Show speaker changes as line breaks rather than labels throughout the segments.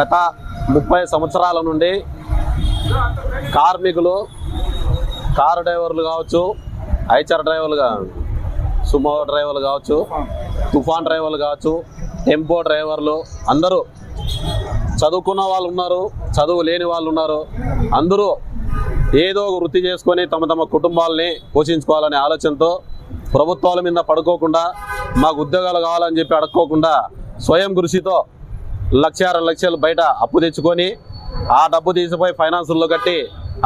గత 30 సంవత్సరాల నుండి కార్మికులు, కారు డ్రైవర్లు కావచ్చు, ఐచర్ డ్రైవర్లుగా, సుమో డ్రైవర్లు కావచ్చు, తుఫాన్ డ్రైవర్లు కావచ్చు, టెంపో డ్రైవర్లు అందరూ చదువుకున్న వాళ్ళు ఉన్నారు, చదువు లేని వాళ్ళు ఉన్నారు. అందరూ ఏదో ఒక వృత్తి చేసుకొని తమ తమ కుటుంబాలని పోషించుకోవాలనే ఆలోచనతో ప్రభుత్వాల మీద పడుకోకుండా మాకు ఉద్యోగాలు కావాలని చెప్పి అడుక్కోకుండా స్వయం కృషితో 1,00,000, 2 లక్షలు బయట అప్పు తెచ్చుకొని ఆ డబ్బు తీసిపోయి ఫైనాన్సుల్లో కట్టి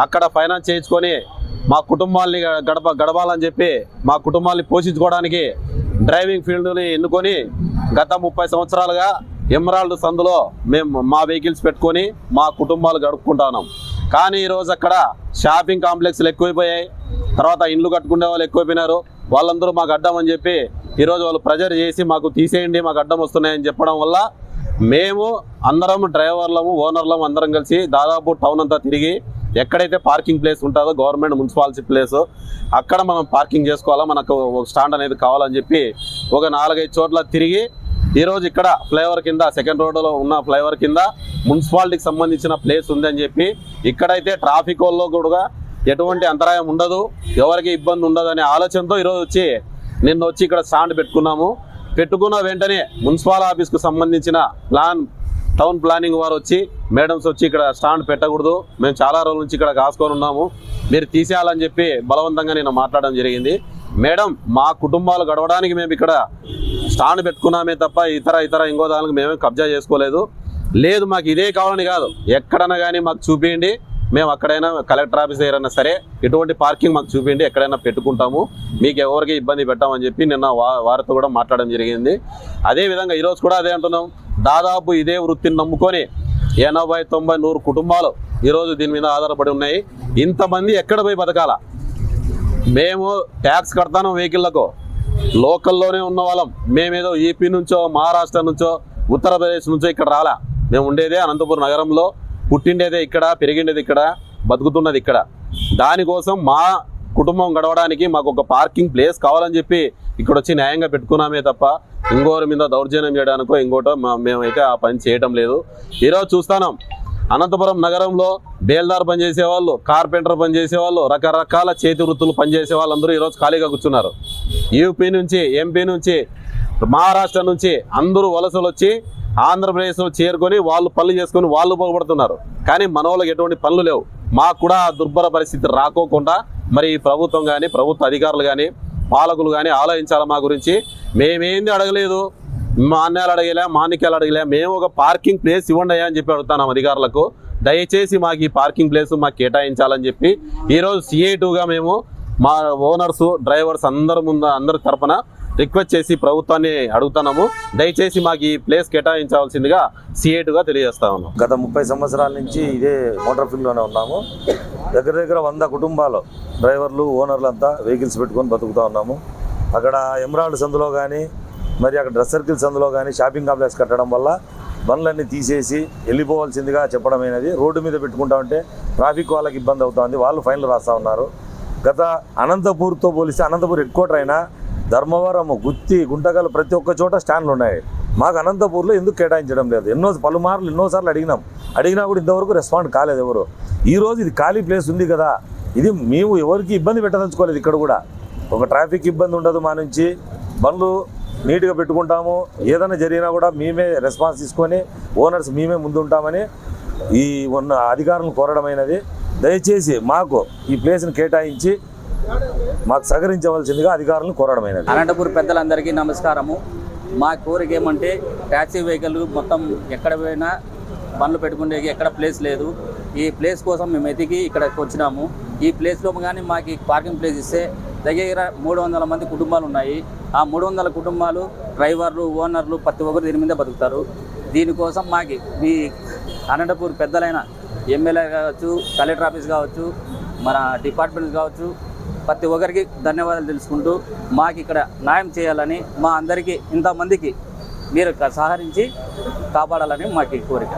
అక్కడ ఫైనాన్స్ చేయించుకొని మా కుటుంబాలని గడపాలని చెప్పి మా కుటుంబాన్ని పోషించుకోవడానికి డ్రైవింగ్ ఫీల్డ్ని ఎన్నుకొని గత 30 సంవత్సరాలుగా ఎమరాల్డ్ సందులో మేము మా వెహికల్స్ పెట్టుకొని మా కుటుంబాలు గడుపుకుంటున్నాం. కానీ ఈరోజు అక్కడ షాపింగ్ కాంప్లెక్స్లు ఎక్కువైపోయాయి, తర్వాత ఇండ్లు కట్టుకునే వాళ్ళు ఎక్కువైపోయినారు. వాళ్ళందరూ మాకు అడ్డం అని చెప్పి ఈరోజు వాళ్ళు ప్రెజర్ చేసి మాకు తీసేయండి, మాకు అడ్డం వస్తున్నాయని చెప్పడం వల్ల మేము అందరం డ్రైవర్లము, ఓనర్లము అందరం కలిసి దాదాపు టౌన్ అంతా తిరిగి ఎక్కడైతే పార్కింగ్ ప్లేస్ ఉంటుందో గవర్నమెంట్ మున్సిపాలిటీ ప్లేస్ అక్కడ మనం పార్కింగ్ చేసుకోవాలా, మనకు ఒక స్టాండ్ అనేది కావాలని చెప్పి ఒక 4-5 చోట్ల తిరిగి ఈరోజు ఇక్కడ ఫ్లైఓవర్ కింద, సెకండ్ రోడ్లో ఉన్న ఫ్లైఓవర్ కింద మున్సిపాలిటీకి సంబంధించిన ప్లేస్ ఉందని చెప్పి ఇక్కడైతే ట్రాఫిక్ వల్ల కూడా ఎటువంటి అంతరాయం ఉండదు, ఎవరికి ఇబ్బంది ఉండదు అనే ఆలోచనతో ఈరోజు నిన్న వచ్చి ఇక్కడ స్టాండ్ పెట్టుకున్నాము. పెట్టుకున్న వెంటనే మున్సిపల్ ఆఫీస్కు సంబంధించిన టౌన్ ప్లానింగ్ వారు వచ్చి, మేడమ్స్ వచ్చి ఇక్కడ స్టాండ్ పెట్టకూడదు, మేము చాలా రోజుల నుంచి ఇక్కడ కాసుకొని ఉన్నాము, మీరు తీసేయాలని చెప్పి బలవంతంగా నేను మాట్లాడడం జరిగింది. మేడం, మా కుటుంబాలు గడవడానికి మేము ఇక్కడ స్టాండ్ పెట్టుకున్నామే తప్ప ఇతర ఇంకో దానికి మేమే కబ్జా చేసుకోలేదు. లేదు, మాకు ఇదే కావాలని కాదు, ఎక్కడైనా కానీ మాకు చూపించండి, మేము అక్కడైనా కలెక్టర్ ఆఫీస్ దగ్గరైనా సరే ఇటువంటి పార్కింగ్ మాకు చూపించండి, ఎక్కడైనా పెట్టుకుంటాము, మీకు ఎవరికి ఇబ్బంది పెట్టామని చెప్పి నిన్న వారితో కూడా మాట్లాడడం జరిగింది. అదేవిధంగా ఈరోజు కూడా అదే అంటున్నాం. దాదాపు ఇదే వృత్తిని నమ్ముకొని 80, 90, 100 కుటుంబాలు ఈరోజు దీని మీద ఆధారపడి ఉన్నాయి. ఇంతమంది ఎక్కడ పోయి బతకాల? మేము ట్యాక్స్ కడతాను వెహికల్లకు, లోకల్లోనే ఉన్న వాళ్ళం. మేమేదో ఏపీ నుంచో, మహారాష్ట్ర నుంచో, ఉత్తరప్రదేశ్ నుంచో ఇక్కడ రాలా. మేము ఉండేదే అనంతపురం నగరంలో, పుట్టిండేదే ఇక్కడ, పెరిగిండేది ఇక్కడ, బతుకుతున్నది ఇక్కడ. దానికోసం మా కుటుంబం గడవడానికి మాకు ఒక పార్కింగ్ ప్లేస్ కావాలని చెప్పి ఇక్కడ వచ్చి న్యాయంగా పెట్టుకున్నామే తప్ప ఇంకోరి మీద దౌర్జన్యం చేయడానికో ఇంకోటో మేమైతే ఆ పని చేయటం లేదు. ఈరోజు చూస్తున్నాం, అనంతపురం నగరంలో బేల్దార్ పనిచేసేవాళ్ళు, కార్పెంటర్ పనిచేసేవాళ్ళు, రకరకాల చేతి వృత్తులు పనిచేసే వాళ్ళందరూ ఈరోజు ఖాళీగా కూర్చున్నారు. యూపీ నుంచి, ఎంపీ నుంచి, మహారాష్ట్ర నుంచి అందరూ వలసలు వచ్చి ఆంధ్రప్రదేశ్లో చేరుకొని వాళ్ళు పనులు చేసుకొని వాళ్ళు బాగుపడుతున్నారు. కానీ మన వాళ్ళకి ఎటువంటి పనులు లేవు. మాకు కూడా ఆ దుర్భర పరిస్థితి రాకోకుండా మరి ప్రభుత్వం కానీ, ప్రభుత్వ అధికారులు కానీ, పాలకులు కానీ ఆలోచించాలి మా గురించి. మేమేంది అడగలేదు, మా అన్నయ్యలు అడగలే, మాన్నికాయలు అడగలే, మేము ఒక పార్కింగ్ ప్లేస్ ఇవ్వండి అయ్యా అని చెప్పి అడుగుతున్నాం అధికారులకు. దయచేసి మాకు ఈ పార్కింగ్ ప్లేస్ మాకు కేటాయించాలని చెప్పి ఈరోజు CI2గా మేము మా ఓనర్స్, డ్రైవర్స్ అందరి తరపున రిక్వెస్ట్ చేసి ప్రభుత్వాన్ని అడుగుతున్నాము. దయచేసి మాకు ఈ ప్లేస్ కేటాయించవలసిందిగా CI2గా తెలియజేస్తా ఉన్నాం.
గత 30 సంవత్సరాల నుంచి ఇదే మోటార్ ఫీల్డ్లోనే ఉన్నాము. దగ్గర 100 కుటుంబాలు, డ్రైవర్లు, ఓనర్లు అంతా వెహికల్స్ పెట్టుకొని బతుకుతూ ఉన్నాము. అక్కడ ఎమరాల్డ్ సందులో కానీ, మరి అక్కడ డ్రెస్ సర్కిల్ సందులో కానీ షాపింగ్ కాంప్లెక్స్ కట్టడం వల్ల బండ్లన్నీ తీసేసి వెళ్ళిపోవాల్సిందిగా చెప్పడమైనది. రోడ్డు మీద పెట్టుకుంటా ట్రాఫిక్ వాళ్ళకి ఇబ్బంది అవుతుంది, వాళ్ళు ఫైన్లు రాస్తూ ఉన్నారు. గత అనంతపూర్తో పోలిస్తే అనంతపూర్ హెడ్ క్వార్టర్ అయినా ధర్మవరం, గుత్తి, గుంటకల్ ప్రతి ఒక్క చోట స్టాండ్లు ఉన్నాయి. మాకు అనంతపూర్లో ఎందుకు కేటాయించడం లేదు? పలుమార్లు ఎన్నోసార్లు అడిగినా కూడా ఇంతవరకు రెస్పాండ్ కాలేదు ఎవరు. ఈరోజు ఇది ఖాళీ ప్లేస్ ఉంది కదా, ఇది మేము ఎవరికి ఇబ్బంది పెట్టదలుచుకోలేదు. ఇక్కడ కూడా ఒక ట్రాఫిక్ ఇబ్బంది ఉండదు, మా నుంచి బండ్లు నీట్గా పెట్టుకుంటాము. ఏదైనా జరిగినా కూడా మేమే రెస్పాన్స్ తీసుకొని ఓనర్స్ మేమే ముందుంటామని ఈ ఉన్న అధికారులను కోరడమైనది. దయచేసి మాకు ఈ ప్లేస్ని కేటాయించి మాకు సహకరించవలసిందిగా అధికారులను కోరడమైనది.
అనంతపురం పెద్దలందరికీ నమస్కారము. మా కోరిక ఏమంటే ట్యాక్సీ వెహికల్ మొత్తం ఎక్కడ పోయినా బండ్లు పెట్టుకునే ఎక్కడ ప్లేస్ లేదు. ఈ ప్లేస్ కోసం మేము ఎతికి ఇక్కడికి వచ్చినాము. ఈ ప్లేస్లో కానీ మాకు పార్కింగ్ ప్లేస్ ఇస్తే దగ్గర 300 మంది కుటుంబాలు ఉన్నాయి. ఆ 300 కుటుంబాలు, డ్రైవర్లు, ఓనర్లు ప్రతి ఒక్కరు దీని మీద బతుకుతారు. దీనికోసం మాకు మీ అనంతపూర్ పెద్దలైన ఎమ్మెల్యే కావచ్చు, కలెక్టర్ ఆఫీస్ కావచ్చు, మన డిపార్ట్మెంట్స్ కావచ్చు, ప్రతి ఒక్కరికి ధన్యవాదాలు తెలుసుకుంటూ మాకు ఇక్కడ న్యాయం చేయాలని, మా అందరికీ ఇంతమందికి మీరు సహకరించి కాపాడాలని మాకు కోరిక.